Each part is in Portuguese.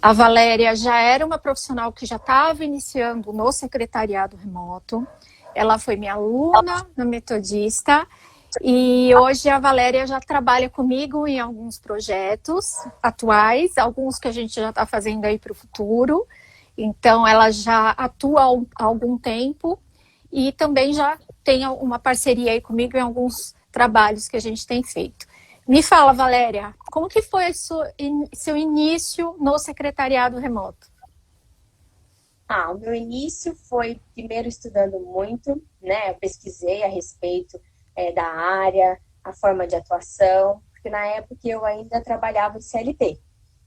A Valéria já era uma profissional que já estava iniciando no secretariado remoto. Ela foi minha aluna na Metodista e hoje a Valéria já trabalha comigo em alguns projetos atuais, alguns que a gente já está fazendo aí para o futuro. Então, ela já atua há algum tempo e também já tem uma parceria aí comigo em alguns trabalhos que a gente tem feito. Me fala, Valéria, como que foi seu início no secretariado remoto? O meu início foi primeiro estudando muito, né? Eu pesquisei a respeito da área, a forma de atuação, porque na época eu ainda trabalhava de CLT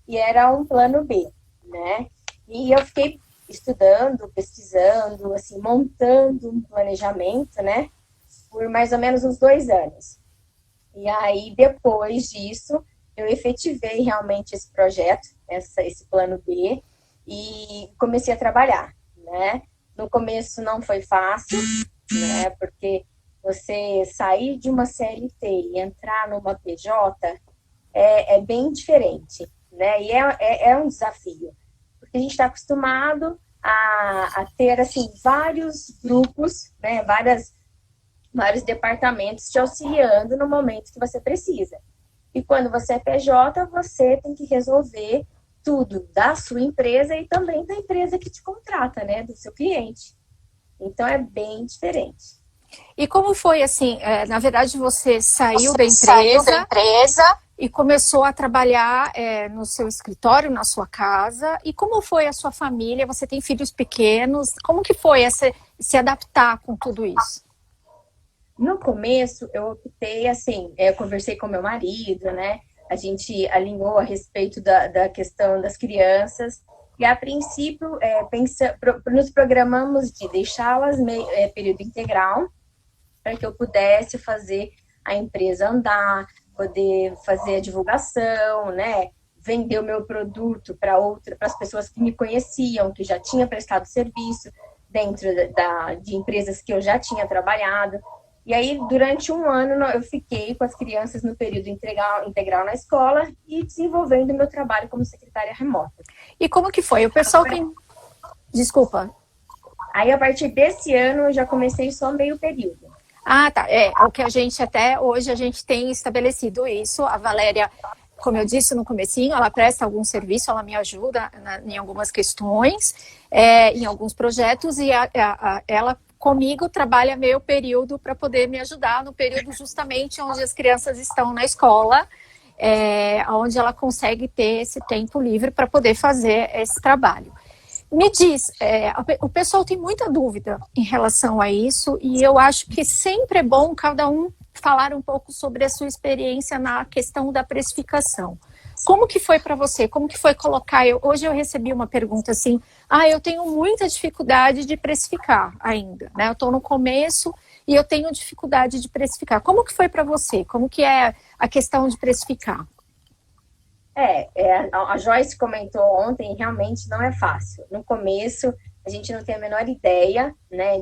e era um plano B, né? E eu fiquei estudando, pesquisando, assim, montando um planejamento, né? Por mais ou menos uns 2 anos. E aí, depois disso, eu efetivei realmente esse projeto, esse plano B, e comecei a trabalhar, né? No começo não foi fácil, né? Porque você sair de uma CLT e entrar numa PJ é bem diferente, né? E é um desafio, porque a gente está acostumado a ter, assim, vários grupos, né? Vários departamentos te auxiliando no momento que você precisa. E quando você é PJ, você tem que resolver tudo da sua empresa e também da empresa que te contrata, né? Do seu cliente. Então, é bem diferente. E como foi assim, na verdade você saiu da empresa e começou a trabalhar no seu escritório, na sua casa, e como foi a sua família? Você tem filhos pequenos, como que foi se adaptar com tudo isso? No começo, eu optei, assim, eu conversei com meu marido, né? A gente alinhou a respeito da questão das crianças. E, a princípio, nos programamos de deixá-las período integral, para que eu pudesse fazer a empresa andar, poder fazer a divulgação, né? Vender o meu produto para as pessoas que me conheciam, que já tinha prestado serviço dentro de empresas que eu já tinha trabalhado. E aí, durante um ano, eu fiquei com as crianças no período integral na escola e desenvolvendo meu trabalho como secretária remota. E como que foi? O pessoal tem... Desculpa. Aí, a partir desse ano, eu já comecei só meio período. Ah, tá. O que a gente até hoje a gente tem estabelecido isso. A Valéria, como eu disse no comecinho, ela presta algum serviço, ela me ajuda em algumas questões, em alguns projetos, e ela comigo trabalha meio período para poder me ajudar no período justamente onde as crianças estão na escola, onde ela consegue ter esse tempo livre para poder fazer esse trabalho. Me diz, o pessoal tem muita dúvida em relação a isso e eu acho que sempre é bom cada um falar um pouco sobre a sua experiência na questão da precificação. Como que foi para você? Como que foi colocar? Hoje eu recebi uma pergunta assim, eu tenho muita dificuldade de precificar ainda, né? Eu estou no começo e eu tenho dificuldade de precificar. Como que foi para você? Como que é a questão de precificar? A Joyce comentou ontem, realmente não é fácil. No começo, a gente não tem a menor ideia, né,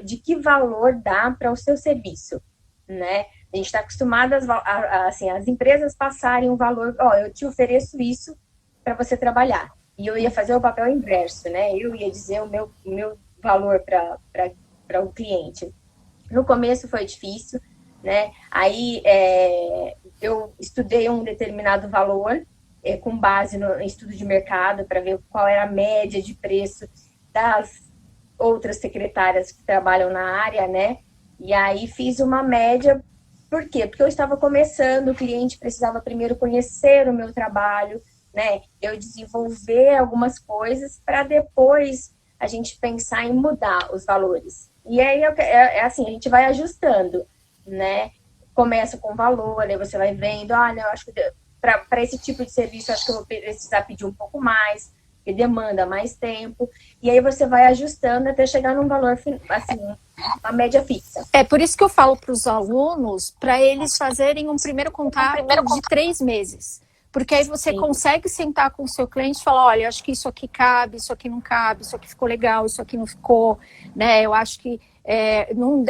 de que valor dá para o seu serviço, né? A gente está acostumado assim, as empresas passarem um valor, eu te ofereço isso para você trabalhar. E eu ia fazer o papel inverso, né? Eu ia dizer o meu valor para o cliente. No começo foi difícil, né? Aí eu estudei um determinado valor, com base no estudo de mercado, para ver qual era a média de preço das outras secretárias que trabalham na área, né? E aí fiz uma média. Por quê? Porque eu estava começando, o cliente precisava primeiro conhecer o meu trabalho, né? Eu desenvolver algumas coisas para depois a gente pensar em mudar os valores. E aí assim, a gente vai ajustando, né? Começa com valor, aí você vai vendo, olha, eu acho que para esse tipo de serviço, acho que eu vou precisar pedir um pouco mais, que demanda mais tempo, e aí você vai ajustando até chegar num valor, assim, uma média fixa. É por isso que eu falo para os alunos, para eles fazerem um primeiro contato de 3 meses. Porque aí você consegue sentar com o seu cliente e falar, olha, acho que isso aqui cabe, isso aqui não cabe, isso aqui ficou legal, isso aqui não ficou, né? Eu acho que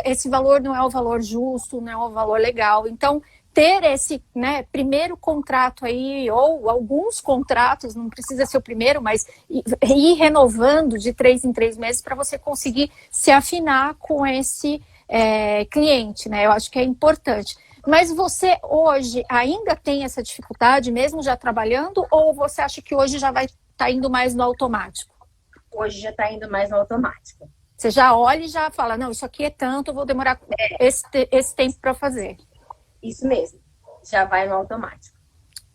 esse valor não é o valor justo, não é o valor legal. Então, ter esse, né, primeiro contrato aí, ou alguns contratos, não precisa ser o primeiro, mas ir renovando de 3 em 3 meses para você conseguir se afinar com esse cliente, né? Eu acho que é importante. Mas você hoje ainda tem essa dificuldade, mesmo já trabalhando, ou você acha que hoje já vai estar indo mais no automático? Hoje já está indo mais no automático. Você já olha e já fala, não, isso aqui é tanto, eu vou demorar esse tempo para fazer. Isso mesmo, já vai no automático.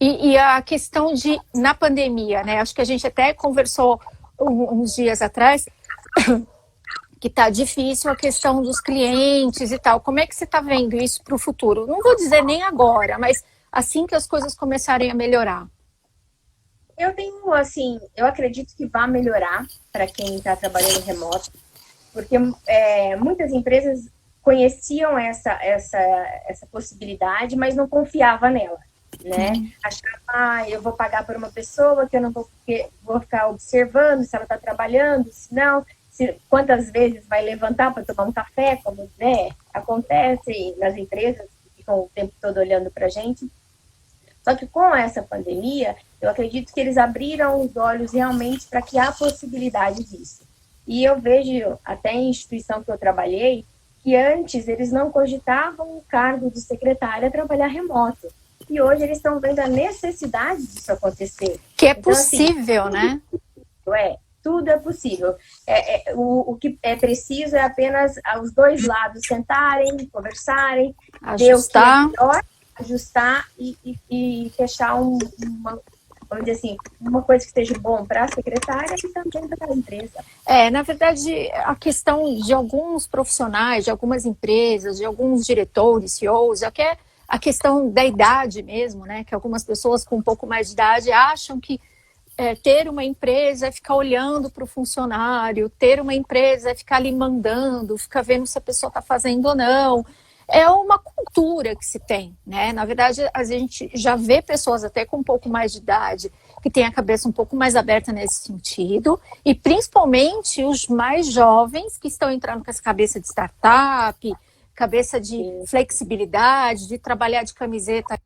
E a questão de, na pandemia, né? Acho que a gente até conversou uns dias atrás, que está difícil a questão dos clientes e tal. Como é que você está vendo isso para o futuro? Não vou dizer nem agora, mas assim que as coisas começarem a melhorar. Eu tenho, assim, eu acredito que vai melhorar para quem está trabalhando remoto, porque muitas empresas conheciam essa possibilidade, mas não confiava nela, né? Achava, eu vou pagar por uma pessoa que eu não vou ficar observando se ela está trabalhando, se não, quantas vezes vai levantar para tomar um café, como, né, acontece nas empresas que ficam o tempo todo olhando para a gente. Só que com essa pandemia, eu acredito que eles abriram os olhos realmente para que há possibilidade disso. E eu vejo, até em instituição que eu trabalhei, que antes eles não cogitavam o cargo de secretária trabalhar remoto. E hoje eles estão vendo a necessidade disso acontecer. Que é possível, então, assim, né? Tudo é possível. O que é preciso é apenas os dois lados sentarem, conversarem, ver o que é melhor, ajustar e fechar vamos dizer assim, uma coisa que esteja bom para a secretária e também para a empresa. Na verdade, a questão de alguns profissionais, de algumas empresas, de alguns diretores, CEOs, até a questão da idade mesmo, né? Que algumas pessoas com um pouco mais de idade acham que ter uma empresa é ficar olhando para o funcionário, ter uma empresa é ficar ali mandando, ficar vendo se a pessoa está fazendo ou não. É uma cultura que se tem, né? Na verdade, a gente já vê pessoas até com um pouco mais de idade que têm a cabeça um pouco mais aberta nesse sentido, e principalmente os mais jovens que estão entrando com essa cabeça de startup, cabeça de flexibilidade, de trabalhar de camiseta,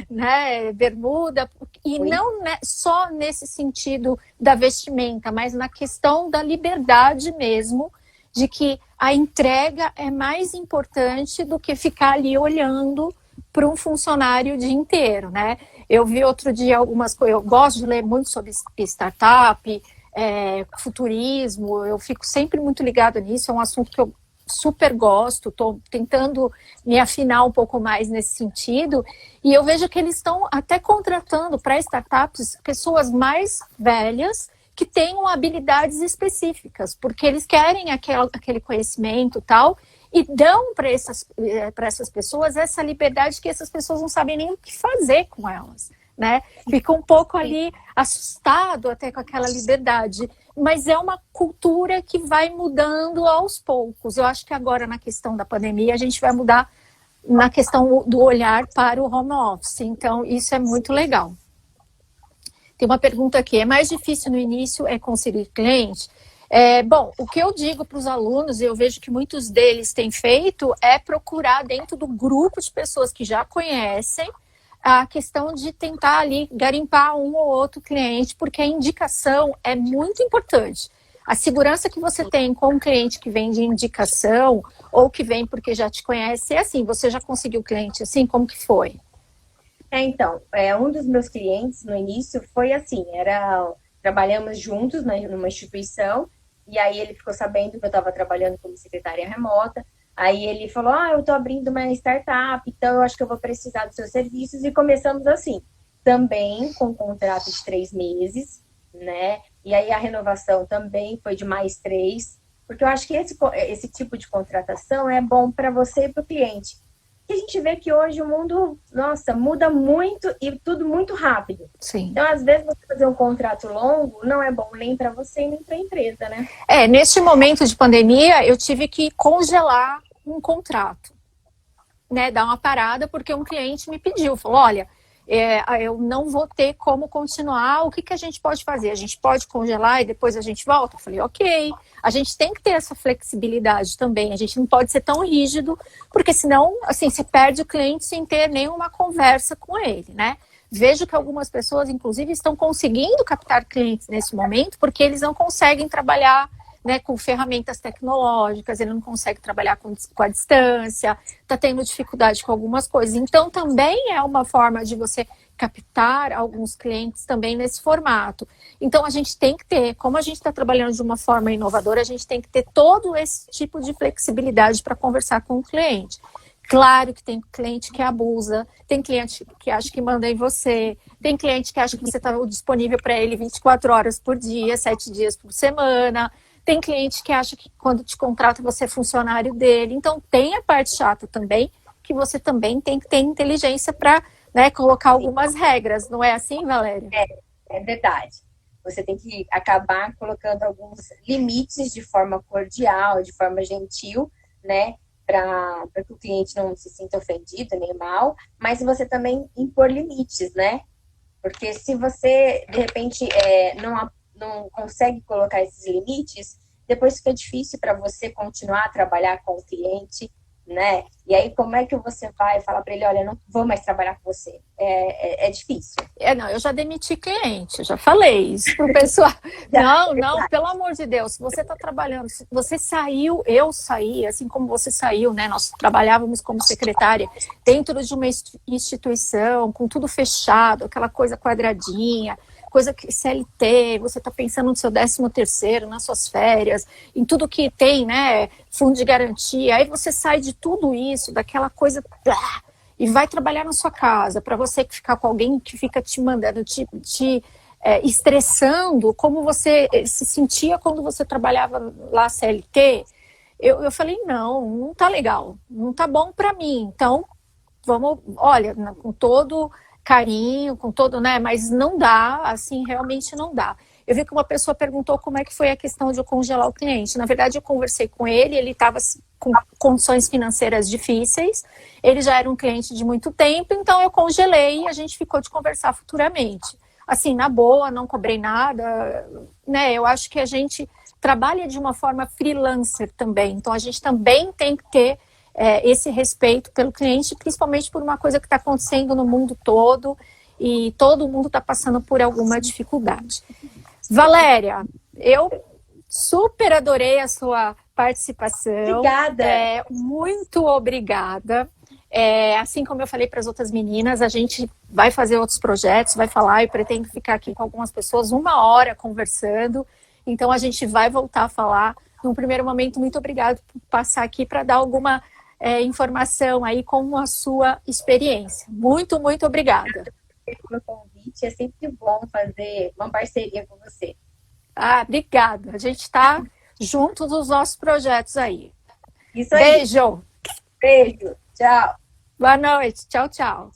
né, bermuda, e não só nesse sentido da vestimenta, mas na questão da liberdade mesmo, de que a entrega é mais importante do que ficar ali olhando para um funcionário o dia inteiro, né? Eu vi outro dia algumas coisas, eu gosto de ler muito sobre startup, futurismo, eu fico sempre muito ligada nisso, é um assunto que eu super gosto, estou tentando me afinar um pouco mais nesse sentido, e eu vejo que eles estão até contratando para startups pessoas mais velhas que tenham habilidades específicas, porque eles querem aquele conhecimento e tal, e dão para essas pessoas essa liberdade que essas pessoas não sabem nem o que fazer com elas, né? Fica um pouco ali assustado até com aquela liberdade, mas é uma cultura que vai mudando aos poucos. Eu acho que agora, na questão da pandemia, a gente vai mudar na questão do olhar para o home office, então isso é muito legal. Tem uma pergunta aqui, é mais difícil no início conseguir cliente? Bom, o que eu digo para os alunos, eu vejo que muitos deles têm feito, é procurar dentro do grupo de pessoas que já conhecem a questão de tentar ali garimpar um ou outro cliente, porque a indicação é muito importante. A segurança que você tem com um cliente que vem de indicação ou que vem porque já te conhece, é assim, você já conseguiu cliente assim, como que foi? Então, um dos meus clientes no início foi assim, trabalhamos juntos numa instituição, e aí ele ficou sabendo que eu estava trabalhando como secretária remota, aí ele falou, eu estou abrindo uma startup, então eu acho que eu vou precisar dos seus serviços, e começamos assim, também com um contrato de 3 meses, né, e aí a renovação também foi de mais 3, porque eu acho que esse tipo de contratação é bom para você e para o cliente. E a gente vê que hoje o mundo, muda muito e tudo muito rápido. Sim. Então, às vezes, você fazer um contrato longo não é bom nem para você nem para a empresa, né? Neste momento de pandemia, eu tive que congelar um contrato, né? Dar uma parada, porque um cliente me pediu, falou, olha, eu não vou ter como continuar, o que, que a gente pode fazer? A gente pode congelar e depois a gente volta? Eu falei, ok, a gente tem que ter essa flexibilidade também, a gente não pode ser tão rígido, porque senão, assim, você perde o cliente sem ter nenhuma conversa com ele, né? Vejo que algumas pessoas, inclusive, estão conseguindo captar clientes nesse momento, porque eles não conseguem trabalhar, né, com ferramentas tecnológicas, ele não consegue trabalhar com a distância, está tendo dificuldade com algumas coisas. Então, também é uma forma de você captar alguns clientes também nesse formato. Então, a gente tem que ter, como a gente está trabalhando de uma forma inovadora, a gente tem que ter todo esse tipo de flexibilidade para conversar com o cliente. Claro que tem cliente que abusa, tem cliente que acha que manda em você, tem cliente que acha que você está disponível para ele 24 horas por dia, 7 dias por semana, tem cliente que acha que quando te contrata você é funcionário dele. Então tem a parte chata também, que você também tem que ter inteligência para, né, colocar algumas regras, não é assim, Valéria? É verdade. Você tem que acabar colocando alguns limites de forma cordial, de forma gentil, né? Para que o cliente não se sinta ofendido nem mal, mas você também impor limites, né? Porque se você, de repente, não consegue colocar esses limites, depois fica difícil para você continuar a trabalhar com o cliente, né? E aí, como é que você vai falar para ele, olha, não vou mais trabalhar com você? É difícil. Não, eu já demiti cliente, eu já falei isso pro pessoal. Não, pelo amor de Deus, se você está trabalhando, se você saiu, eu saí, assim como você saiu, né? Nós trabalhávamos como secretária dentro de uma instituição, com tudo fechado, aquela coisa quadradinha, coisa que CLT, você está pensando no seu 13º, nas suas férias, em tudo que tem, né? Fundo de garantia, aí você sai de tudo isso, daquela coisa... E vai trabalhar na sua casa, para você ficar com alguém que fica te mandando, te estressando, como você se sentia quando você trabalhava lá CLT, eu falei, não tá legal, não tá bom para mim, então vamos, olha, com todo carinho, com todo, né, mas não dá, assim, realmente não dá. Eu vi que uma pessoa perguntou como é que foi a questão de eu congelar o cliente. Na verdade, eu conversei com ele estava com condições financeiras difíceis, ele já era um cliente de muito tempo, então eu congelei e a gente ficou de conversar futuramente. Assim, na boa, não cobrei nada, né? Eu acho que a gente trabalha de uma forma freelancer também, então a gente também tem que ter esse respeito pelo cliente, principalmente por uma coisa que está acontecendo no mundo todo e todo mundo está passando por alguma dificuldade. Valéria, eu super adorei a sua participação. Obrigada. Muito obrigada. Assim como eu falei para as outras meninas, a gente vai fazer outros projetos, vai falar, eu pretendo ficar aqui com algumas pessoas 1 hora conversando, então a gente vai voltar a falar. Num primeiro momento, muito obrigada por passar aqui para dar alguma informação aí com a sua experiência. Muito, muito obrigada. Pelo convite, é sempre bom fazer uma parceria com você. Obrigada. A gente está junto dos nossos projetos aí. Isso aí. Beijo. Beijo. Tchau. Boa noite. Tchau, tchau.